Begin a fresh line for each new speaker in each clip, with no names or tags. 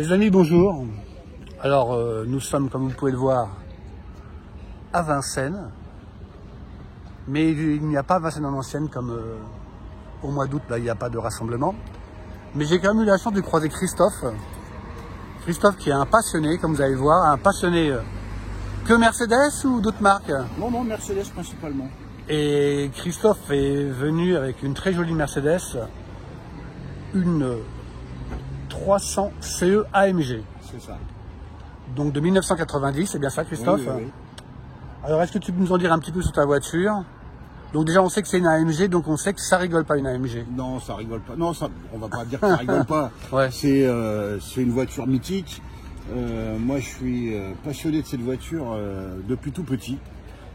Les amis, bonjour. Alors, nous sommes, comme vous pouvez le voir, à Vincennes. Mais il n'y a pas Vincennes en ancienne comme au mois d'août, là, il n'y a pas de rassemblement. Mais j'ai quand même eu la chance de croiser Christophe. Christophe qui est un passionné, comme vous allez le voir, un passionné que Mercedes ou d'autres marques?
Non, Mercedes principalement.
Et Christophe est venu avec une très jolie Mercedes, une 300 CE AMG.
C'est ça.
Donc de 1990, c'est bien ça Christophe?
Oui, oui, oui.
Alors est-ce que tu peux nous en dire un petit peu sur ta voiture? Donc déjà on sait que c'est une AMG, donc on sait que ça rigole pas une AMG.
Non, ça rigole pas. Non, ça, on va pas dire que ça rigole pas.
Ouais.
C'est une voiture mythique. Moi je suis passionné de cette voiture depuis tout petit.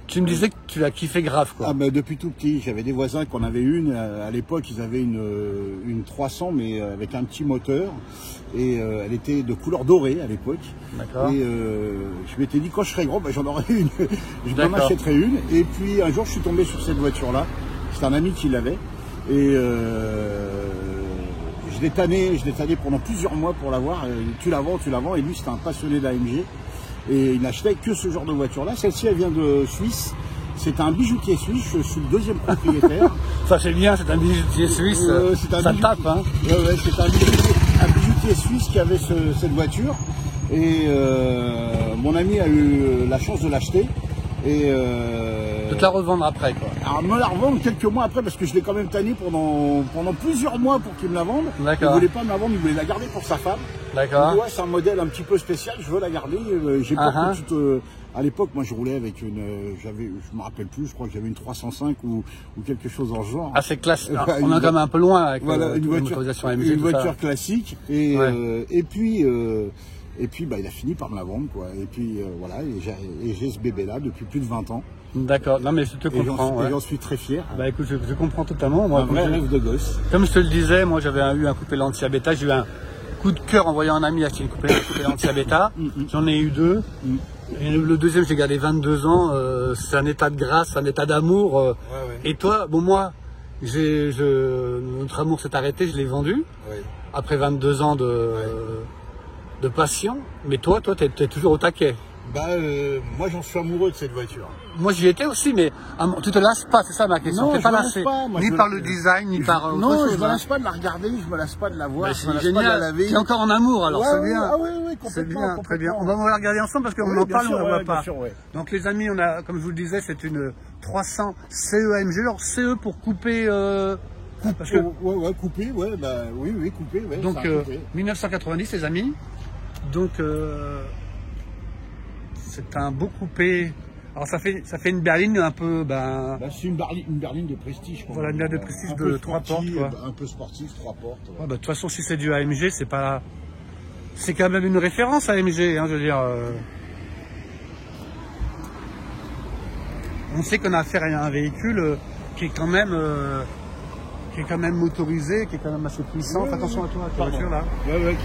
Tu me disais que tu l'as kiffé grave quoi.
Ah bah, depuis tout petit, j'avais des voisins qui en avaient une. À l'époque, ils avaient une 300 mais avec un petit moteur. Et elle était de couleur dorée à l'époque.
D'accord.
Et je m'étais dit quand je serais grand, bah, j'en aurais une. Je m'en achèterais une. Et puis un jour, je suis tombé sur cette voiture-là. C'est un ami qui l'avait. Et je l'ai tanné pendant plusieurs mois pour l'avoir. Tu la vends. Et lui, c'était un passionné d'AMG. Et il n'achetait que ce genre de voiture-là. Celle-ci, elle vient de Suisse. C'est un bijoutier suisse. Je suis le deuxième propriétaire.
Ça c'est bien, c'est un bijoutier suisse. Ça tape, hein.
Ouais, c'est un bijoutier suisse qui avait cette voiture. Et mon ami a eu la chance de l'acheter. Et
de te la revendre après quoi.
Alors me la revendre quelques mois après parce que je l'ai quand même tanné pendant plusieurs mois pour qu'il me la vende.
D'accord.
Il voulait pas me la vendre, il voulait la garder pour sa femme.
D'accord.
Ouais, c'est un modèle un petit peu spécial, je veux la garder. J'ai peur que tu te... À l'époque, moi je roulais avec une, je me rappelle plus, je crois que j'avais une 305 ou quelque chose en ce genre.
Ah c'est classe. On est quand même un peu loin avec
voilà, une
motorisation AMG.
Une voiture classique. Et
ouais.
Et puis bah, il a fini par me la vendre quoi. Et puis voilà, et j'ai ce bébé là depuis plus de 20 ans.
D'accord, non mais je te comprends.
Et j'en suis très fier.
Bah écoute, je comprends totalement. Moi,
un vrai rêve de gosse.
Comme je te le disais, moi j'avais eu un coupé Lancia Beta, j'ai eu un coup de cœur en voyant un ami acheter une coupé Lancia Beta. J'en ai eu deux. Et le deuxième, j'ai gardé 22 ans. C'est un état de grâce, un état d'amour.
Ouais.
Et toi, bon moi, notre amour s'est arrêté, je l'ai vendu.
Ouais.
Après 22 ans de passion. Mais toi, t'es toujours au taquet.
Bah moi j'en suis amoureux de cette voiture.
Moi j'y étais aussi, mais tu te lasses pas, c'est ça ma question.
Non,
t'es
je
pas
me
lassé,
lasse pas, moi,
ni par le design, ni par autre chose.
Je me lasse pas de la regarder, je me lasse pas de la voir, je me lasse
génial.
pas de la laver.
C'est encore en amour alors, c'est bien.
Ah oui, complètement.
C'est bien, très bien. On va la regarder ensemble parce qu'on en parle, on ne la voit pas.
Sûr, ouais.
Donc les amis, on a, comme je vous le disais, c'est une 300 CE AMG. Alors CE pour couper. Parce que...
Ouais, coupé, ouais, bah oui, coupé, ouais.
Donc 1990 les amis. Donc c'est un beau coupé. Alors ça fait une berline un peu
c'est une berline de prestige.
Voilà, une berline de prestige de 3 portes quoi.
Un peu sportif, 3 portes. Ouais.
Ouais, de toute façon si c'est du AMG, c'est pas. C'est quand même une référence AMG, hein, je veux dire. On sait qu'on a affaire à un véhicule qui est quand même motorisé, qui est quand même assez puissant. Fais attention à toi, à ta voiture là.
Ouais,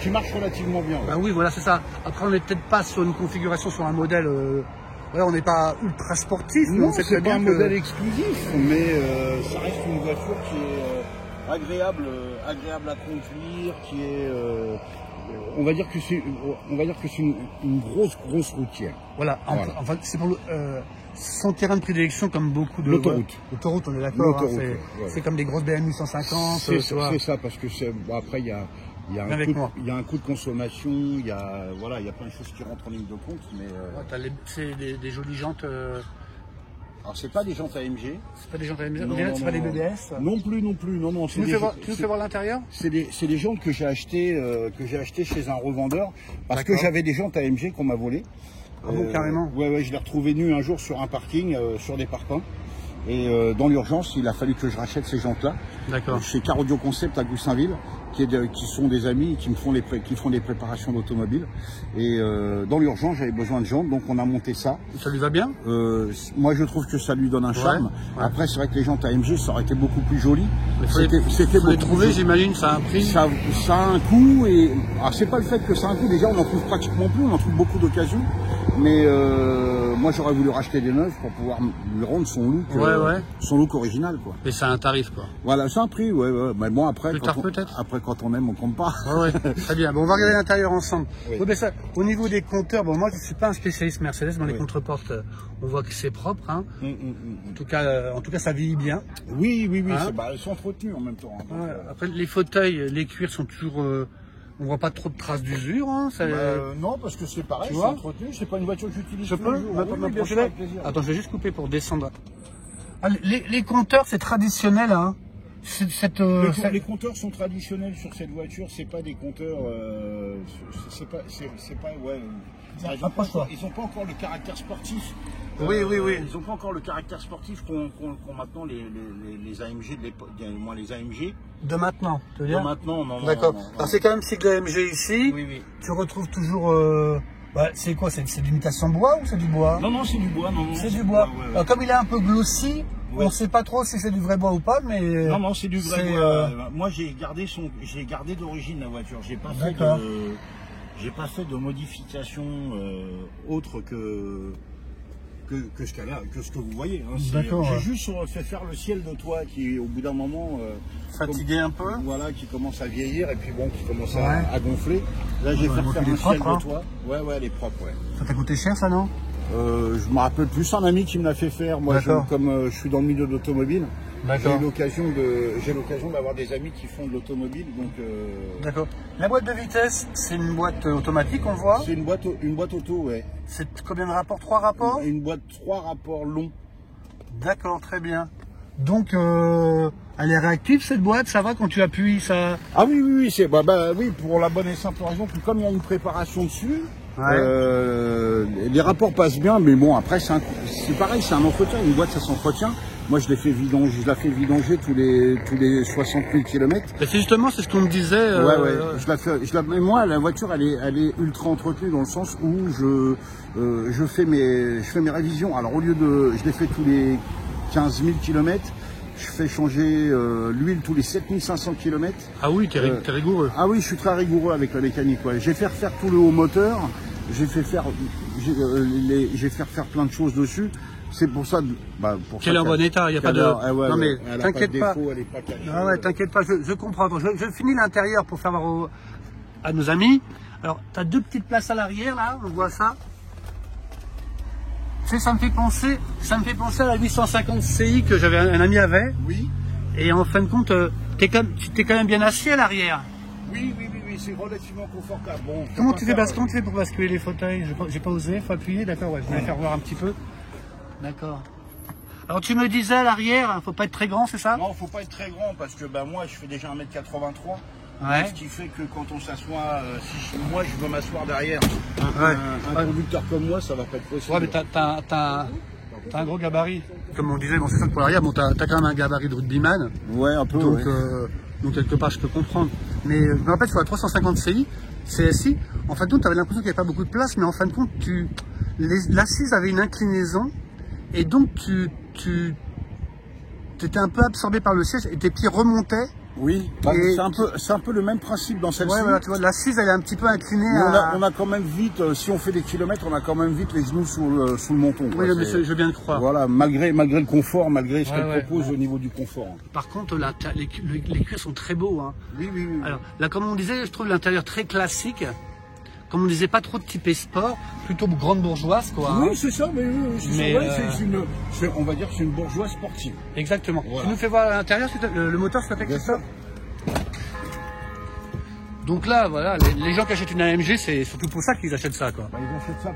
qui marche relativement bien. Ouais.
Bah oui, voilà, c'est ça. Après, on n'est peut-être pas sur une configuration, sur un modèle. On n'est pas ultra sportif.
Non, c'est pas un modèle exclusif, mais ça reste une voiture qui est agréable à conduire, qui est. On va dire que c'est une grosse routière.
Voilà. Enfin, c'est pour son terrain de prédilection comme beaucoup de.
L'autoroute.
L'autoroute, on est d'accord.
Hein,
c'est comme des grosses BMW 150.
C'est ça, parce que après il y a un coût de consommation, il y a plein de choses qui rentrent en ligne de compte, mais.
C'est des jolies jantes.
Alors c'est pas des jantes AMG.
C'est pas des jantes AMG. C'est pas des BBS.
Non plus. Non.
Tu nous fais voir l'intérieur.
C'est des jantes que j'ai achetées chez un revendeur parce que j'avais des jantes AMG qu'on m'a volées.
Ah bon, carrément.
Ouais, je l'ai retrouvé nu un jour sur un parking, sur des parpaings. Et dans l'urgence, il a fallu que je rachète ces jantes-là.
D'accord.
Chez Car Audio Concept à Goussainville, qui sont des amis qui font des préparations d'automobile. Et dans l'urgence, j'avais besoin de jantes, donc on a monté ça.
Ça lui va bien?
Moi, je trouve que ça lui donne un charme.
Ouais.
Après, c'est vrai que les jantes AMG, ça aurait été beaucoup plus joli.
C'était les trouver, j'imagine, ça a un prix.
Ça a un coût. Et alors, c'est pas le fait que ça a un coût. Déjà, on en trouve pratiquement plus. On en trouve beaucoup d'occasions. Mais moi j'aurais voulu racheter des neuves pour pouvoir lui rendre son look original, quoi.
Et c'est un tarif, quoi.
Voilà, c'est un prix, ouais. Mais bon, après,
Plus tard, peut-être.
Après, quand on aime, on compte pas.
Ouais, très bien. Bon, on va regarder l'intérieur ensemble.
Oui.
Ouais, ben ça, au niveau des compteurs, bon, moi je suis pas un spécialiste Mercedes, mais les contreportes, on voit que c'est propre, hein. En tout cas, ça vieillit bien.
Oui,
Hein,
ils sont entretenus en même temps. Hein, donc,
après, les fauteuils, les cuirs sont toujours, on voit pas trop de traces d'usure, hein.
non, parce que c'est pareil, c'est entretenu. C'est pas une voiture que j'utilise.
Je
tous
peux
les jours.
m'approcher là. Attends, je vais juste couper pour descendre. Ah, les compteurs, c'est traditionnel, hein.
Les compteurs sont traditionnels sur cette voiture, c'est pas des compteurs, c'est pas, ouais. Ils n'ont pas encore le caractère sportif.
Oui.
Ils n'ont pas encore le caractère sportif qu'ont maintenant les AMG de l'époque, moins les AMG.
De maintenant, tu veux dire?
De maintenant, non.
D'accord. Alors c'est quand même cycle AMG ici.
Oui.
Tu retrouves toujours. C'est quoi? C'est de l'imitation bois ou c'est du bois?
Non, c'est du bois. Non,
c'est du bois.
Ouais.
Alors, comme il est un peu glossy, on ne sait pas trop si c'est du vrai bois ou pas, mais.
Non, c'est du vrai bois. Moi, j'ai gardé d'origine la voiture. J'ai pas fait de modification autre que ce que vous voyez. Hein. J'ai juste fait faire le ciel de toit qui, au bout d'un moment,
fatigué un peu.
Voilà, qui commence à vieillir et puis bon, qui commence à gonfler. Là, j'ai fait faire le ciel de toit. Ouais, elle est propre, ouais.
Ça t'a coûté cher, ça, non?
Je me rappelle plus, un ami qui me l'a fait faire. Moi, comme je suis dans le milieu de l'automobile, j'ai l'occasion d'avoir des amis qui font de l'automobile.
D'accord. La boîte de vitesse, c'est une boîte automatique, on voit?
C'est une boîte auto, ouais.
C'est combien de rapports? 3 rapports?
Une boîte 3 rapports longs.
D'accord, très bien. Donc, elle est réactive cette boîte, ça va quand tu appuies, ça?
Ah oui, oui, pour la bonne et simple raison que comme il y a une préparation dessus, les rapports passent bien, mais bon, après c'est pareil, c'est un entretien, une boîte ça s'entretient. Moi je la fais vidanger tous les 60 000 km.
C'est justement, c'est ce qu'on me disait.
Mais moi la voiture elle est ultra entretenue dans le sens où je fais mes révisions. Alors au lieu de, je les fais tous les 15 000 km, je fais changer l'huile tous les 7500 km.
Ah oui, t'es rigoureux.
Ah oui, je suis très rigoureux avec la mécanique. Ouais. J'ai fait refaire tout le haut moteur, j'ai fait faire plein de choses dessus. C'est pour ça.
Qu'elle est en bon état, il n'y a pas de.
Non
mais t'inquiète pas.
Elle
t'inquiète pas, je comprends. Je finis l'intérieur pour faire voir à nos amis. Alors, tu as 2 petites places à l'arrière là, on voit ça. Tu sais, ça me fait penser à la 850 CI que un ami avait.
Oui.
Et en fin de compte, t'es quand même bien assis à l'arrière.
Oui, c'est relativement confortable. Bon,
comment tu fais pour basculer les fauteuils? J'ai pas osé, faut appuyer, d'accord, ouais, je vais faire voir un petit peu. D'accord. Alors tu me disais à l'arrière, faut pas être très grand, c'est ça?
Non, faut pas être très grand parce que moi je fais déjà 1m83.
Ouais.
Ce qui fait que quand on s'assoit, si moi je veux m'asseoir derrière, un conducteur comme moi, ça va pas être possible.
Ouais, mais t'as un gros gabarit. Comme on disait, bon, c'est ça pour l'arrière, bon, t'as quand même un gabarit de rugbyman.
Ouais, un peu.
Donc quelque part, je peux comprendre. Mais je me rappelle, sur la 350 CSI, en fin de compte, tu avais l'impression qu'il n'y avait pas beaucoup de place, mais en fin de compte, l'assise avait une inclinaison, et donc tu étais un peu absorbé par le siège, et tes pieds remontaient.
Oui, c'est un peu le même principe dans celle-ci.
Ouais, voilà, tu vois, l'assise elle est un petit peu inclinée.
On a quand même vite, si on fait des kilomètres, on a quand même vite les genoux sous le menton.
Oui, mais je veux bien le croire.
Voilà, malgré le confort, malgré ce qu'elle propose au niveau du confort.
Par contre, les cuirs sont très beaux. Hein.
Oui.
Alors là, comme on disait, je trouve l'intérieur très classique. Comme on disait, pas trop de typé sport, plutôt grande bourgeoise, quoi.
Oui, c'est ça, mais on va dire que c'est une bourgeoise sportive.
Exactement. Voilà. Tu nous fais voir à l'intérieur, le moteur, c'est avec ça. Donc là, voilà, les gens qui achètent une AMG, c'est surtout pour ça qu'ils achètent ça, quoi.
Ils achètent ça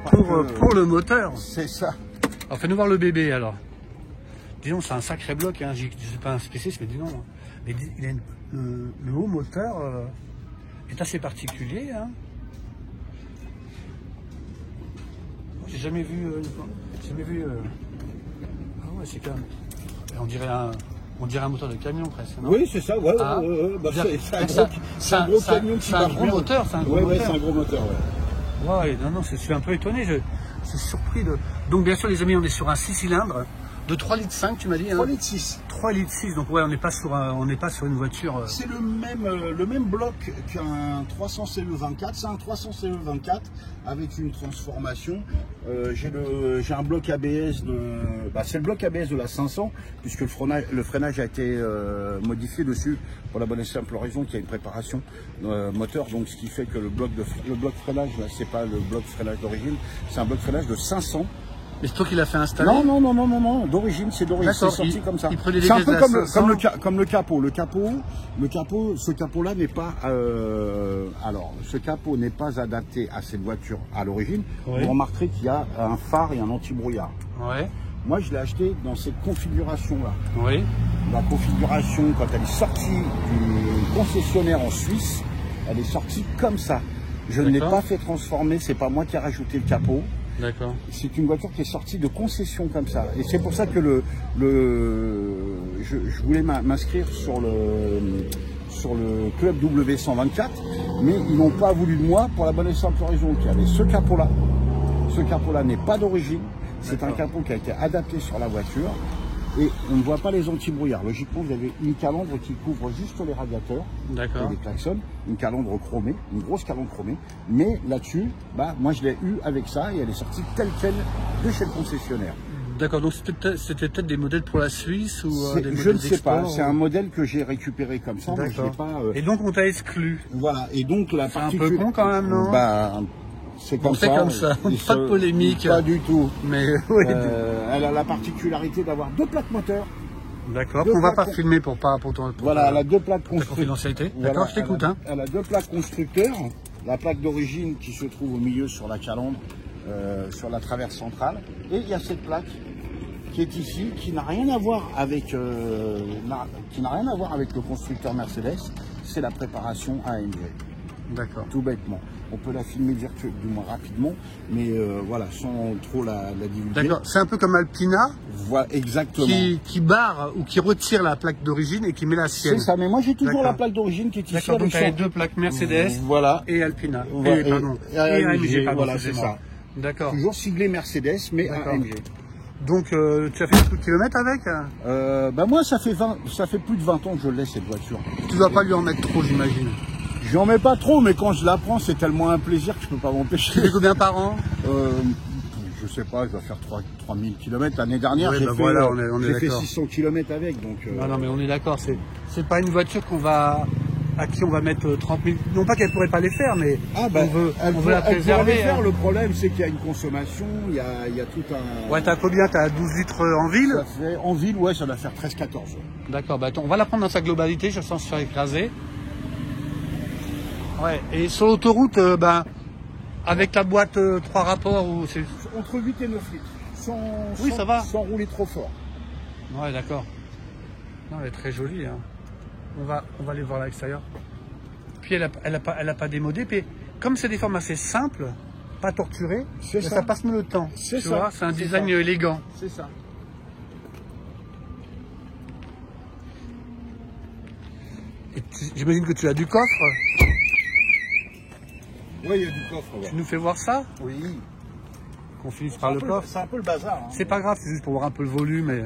pour le moteur.
C'est ça.
Alors fais-nous voir le bébé, alors. Disons, c'est un sacré bloc, hein. Je ne suis pas un spécialiste, mais dis non. Mais le haut moteur est assez particulier, hein. J'ai jamais vu. Ah ouais, c'est quand même. On dirait un moteur de camion presque. Non?
Oui, c'est ça. Ouais. C'est un gros camion qui marche bien.
Moteur, c'est un gros moteur.
C'est un gros moteur.
Ouais, non, je suis un peu étonné. Je suis surpris de. Donc bien sûr, les amis, on est sur un 6 cylindres. De 3,5 litres tu m'as dit, hein?
3 litres 6.
3,6 litres, donc ouais, on n'est pas sur une voiture.
C'est le même bloc qu'un 300 CE24. C'est un 300 CE24 avec une transformation. J'ai un bloc ABS c'est le bloc ABS de la 500 puisque le freinage a été modifié dessus pour la bonne et simple raison qu'il y a une préparation moteur. Donc ce qui fait que le bloc freinage, là, c'est pas le bloc freinage d'origine, c'est un bloc freinage de 500.
Mais c'est toi qui l'as fait installer?
Non, d'origine, c'est sorti comme ça. C'est un peu comme le capot. Ce capot-là n'est pas, ce capot n'est pas adapté à cette voiture à l'origine.
Oui.
Vous remarquerez qu'il y a un phare et un anti-brouillard.
Ouais.
Moi, je l'ai acheté dans cette configuration-là.
Oui.
La configuration, quand elle est sortie du concessionnaire en Suisse, elle est sortie comme ça. Je ne l'ai pas fait transformer, c'est pas moi qui ai rajouté le capot.
D'accord.
C'est une voiture qui est sortie de concession comme ça. Et c'est pour ça que je voulais m'inscrire sur le club W124, mais ils n'ont pas voulu de moi pour la bonne et simple raison qu'il y avait ce capot-là. Ce capot-là n'est pas d'origine. C'est un capot qui a été adapté sur la voiture. Et on ne voit pas les anti-brouillards. Logiquement, vous avez une calandre qui couvre juste les radiateurs et les klaxons, une calandre chromée, une grosse calandre chromée. Mais là-dessus, moi je l'ai eu avec ça et elle est sortie telle quelle de chez le concessionnaire.
D'accord, donc c'était peut-être des modèles pour la Suisse ou des modèles
je ne sais pas,
ou...
c'est un modèle que j'ai récupéré comme ça. Mais je l'ai pas,
Et donc on t'a exclu.
Voilà, et donc la
partie. C'est un peu con quand même, non?
C'est comme,
comme ça, pas de polémique.
Pas du tout.
Mais oui.
Elle a la particularité d'avoir 2 plaques moteurs.
D'accord, on va pas filmer pour
voilà, elle a 2 plaques
confidentialité. D'accord, je t'écoute.
Elle a 2 plaques constructeurs. La plaque d'origine qui se trouve au milieu sur la calandre, sur la traverse centrale. Et il y a cette plaque qui est ici, qui n'a rien à voir avec le constructeur Mercedes. C'est la préparation AMG.
D'accord.
Tout bêtement. On peut la filmer du moins rapidement, mais voilà, sans trop la divulguer.
D'accord, c'est un peu comme Alpina,
voilà, exactement.
Qui barre ou qui retire la plaque d'origine et qui met la sienne.
C'est ça, mais moi j'ai toujours la plaque d'origine qui est ici.
D'accord, donc tu as 2 plaques Mercedes et Alpina. Et
AMG, voilà, c'est ça.
D'accord.
Toujours siglé Mercedes, mais AMG.
Donc tu as fait beaucoup de kilomètres avec?
Moi ça fait plus de 20 ans que je l'ai cette voiture.
Tu dois pas lui en mettre trop, j'imagine.
J'en mets pas trop, mais quand je la prends, c'est tellement un plaisir que je peux pas m'empêcher.
Tu fais combien par an?
Je sais pas, je dois faire 3000 km. L'année dernière,
oui,
j'ai fait 600 km avec. Donc,
non, mais on est d'accord, c'est pas une voiture à qui on va mettre 30 000. Non pas qu'elle pourrait pas les faire, mais on veut la préserver.
Faire. Le problème, c'est qu'il y a une consommation, il y a tout un...
Ouais, t'as combien? T'as 12 litres en ville?
En ville, ouais, ça va faire 13-14.
D'accord, on va la prendre dans sa globalité, je sens se faire écraser. Ouais, et sur l'autoroute, avec ta boîte 3 rapports, ou c'est...
Entre 8 et 9 litres,
ça va.
Sans rouler trop fort.
Ouais, d'accord. Non, elle est très jolie. Hein. On va aller voir à l'extérieur. Puis elle a pas démodé, puis comme c'est des formes assez simples, pas torturées, ça passe mieux le temps. C'est ça. C'est un design élégant.
C'est ça.
Et j'imagine que tu as du coffre.
Oui, il y a du coffre. Ouais.
Tu nous fais voir ça?
Oui.
Qu'on finisse par le coffre.
C'est un peu le bazar. Hein.
C'est pas grave, c'est juste pour voir un peu le volume. Et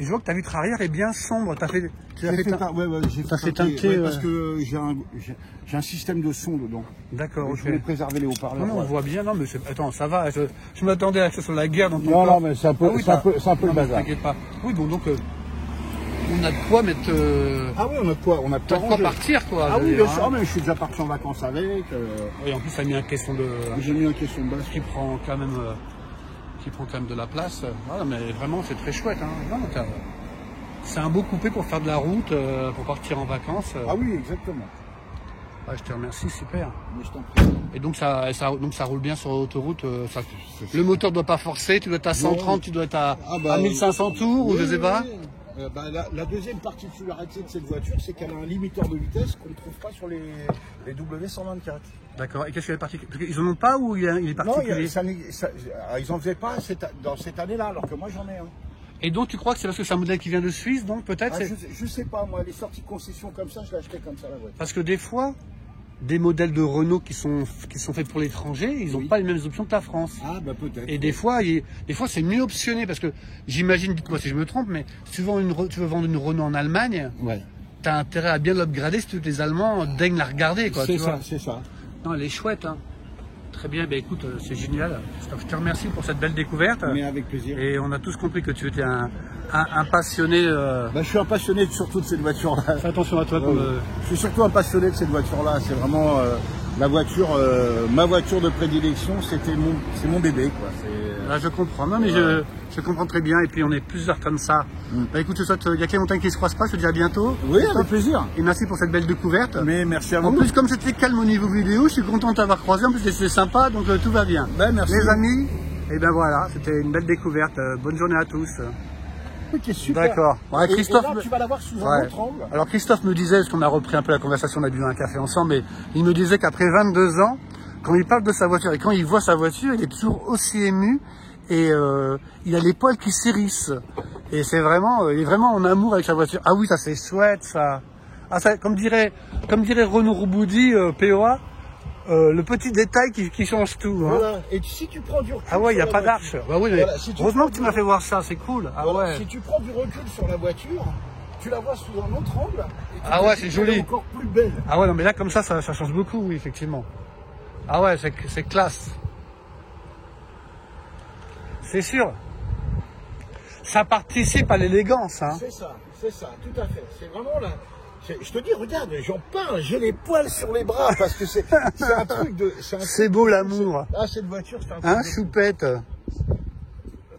je vois que ta vitre arrière est bien sombre.
J'ai fait teinter parce que j'ai un système de son dedans.
D'accord, ok.
Je voulais préserver les haut-parleurs.
Non, on voit bien. Non, mais attends, ça va. Je m'attendais à que ce soit la guerre dans ton
corps.
Non,
mais c'est un peu, le bazar.
T'inquiète pas. Oui, bon, donc on a de quoi mettre.
Ah oui, on a de quoi
partir, quoi.
Ah oui, bien sûr. Mais je suis déjà parti en vacances avec.
Oui, en plus, ça a mis un caisson de.
J'ai mis un caisson de base.
Qui prend quand même de la place. Voilà, mais vraiment, c'est très chouette. Hein. Non, c'est un beau coupé pour faire de la route, pour partir en vacances.
Ah oui, exactement.
Ah, je te remercie, super.
Mais je t'en prie.
Et donc ça roule bien sur l'autoroute. Le moteur ne doit pas forcer, tu dois être à 130, tu dois être à 1500 tours, ou je sais pas.
La deuxième particularité de cette voiture, c'est qu'elle a un limiteur de vitesse qu'on ne trouve pas sur les W124.
D'accord. Et qu'est-ce qu'il y a de particulier? Ils en ont pas ou il est particulier?
Non, ils n'en faisaient pas dans cette année-là, alors que moi j'en ai un.
Et donc tu crois que c'est parce que c'est un modèle qui vient de Suisse, donc peut-être
je sais pas, moi, les sorties concession comme ça, je l'ai acheté comme ça la voiture.
Parce que des fois, des modèles de Renault qui sont faits pour l'étranger, ils n'ont pas les mêmes options que la France.
Ah bah peut-être.
Et des fois c'est mieux optionné parce que j'imagine, dites-moi si je me trompe, mais si tu veux vendre une Renault en Allemagne, tu as intérêt à bien l'upgrader si les Allemands daignent la regarder.
C'est ça, c'est ça.
Non, elle est chouette. Hein. Très bien, ben écoute, c'est génial. Je te remercie pour cette belle découverte.
Mais avec plaisir.
Et on a tous compris que tu étais un passionné.
Bah, je suis un passionné surtout de cette voiture-là.
Fais attention à toi.
Je suis surtout un passionné de cette voiture-là. C'est vraiment la voiture, ma voiture de prédilection. C'est mon bébé, quoi.
Là, je comprends. Non, mais je comprends très bien. Et puis on est plusieurs comme ça. Bah écoute, il y a quelques montagnes qui se croisent pas. Je te dis à bientôt.
Oui, avec plaisir.
Et merci pour cette belle découverte.
Mais merci à vous.
En plus, comme c'était calme au niveau vidéo, je suis content de t'avoir croisé. En plus, c'était sympa, donc tout va bien.
Ben, merci.
Les amis, et ben voilà, c'était une belle découverte. Bonne journée à tous.
Ok, super.
D'accord. Ouais, Christophe,
et là, tu vas l'avoir sous un autre angle.
Alors Christophe me disait, parce qu'on a repris un peu la conversation, on a bu un café ensemble, mais il me disait qu'après 22 ans, quand il parle de sa voiture et quand il voit sa voiture, il est toujours aussi ému et il a les poils qui s'hérissent. Et c'est vraiment, il est vraiment en amour avec sa voiture. Ah oui, ça c'est chouette ça. Ah, ça comme dirait Renaud Rouboudi, POA, le petit détail qui change tout. Hein.
Voilà. Et si tu prends du recul.
Ah ouais, il n'y a pas d'arche. Bah oui,
voilà,
heureusement que tu m'as fait voir ça, c'est cool. Ah
voilà,
ouais.
si tu prends du recul sur la voiture, tu la vois sous un autre angle.
Ah ouais, c'est joli.
Elle est encore plus belle.
Ah ouais, non mais là comme ça change beaucoup, oui, effectivement. Ah ouais, c'est classe. C'est sûr. Ça participe à l'élégance. Hein.
C'est ça, tout à fait. C'est vraiment là. Je te dis, regarde, j'en parle, j'ai les poils sur les bras parce que c'est un truc de.
C'est beau l'amour.
Ah, cette voiture, c'est un truc.
Hein, choupette.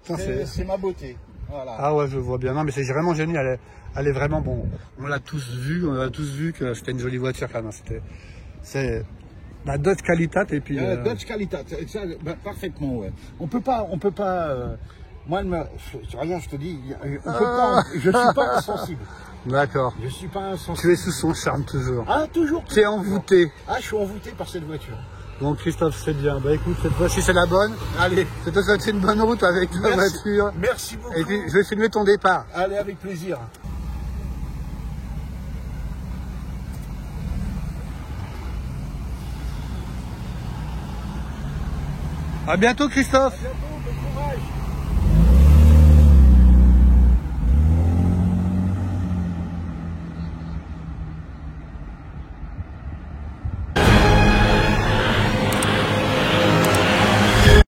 C'est ma beauté. Voilà.
Ah ouais, je vois bien. Non, mais c'est vraiment génial. Elle est vraiment bon. On l'a tous vu que c'était une jolie voiture quand même. C'est la Dodge Qualitat et puis.
Dodge Qualitat, ça, bah, parfaitement, ouais. On peut pas. Moi, regarde, je te dis, je suis pas insensible.
D'accord.
Je suis pas insensible.
Tu es sous son charme toujours.
Ah, toujours.
Tu es envoûté.
Ah, je suis envoûté par cette voiture.
Bon, Christophe, c'est bien. Bah écoute, cette fois-ci c'est la bonne.
Allez.
Je te souhaite une bonne route avec ta voiture.
Merci beaucoup.
Et puis, je vais filmer ton départ.
Allez, avec plaisir.
À bientôt, Christophe.
À bientôt.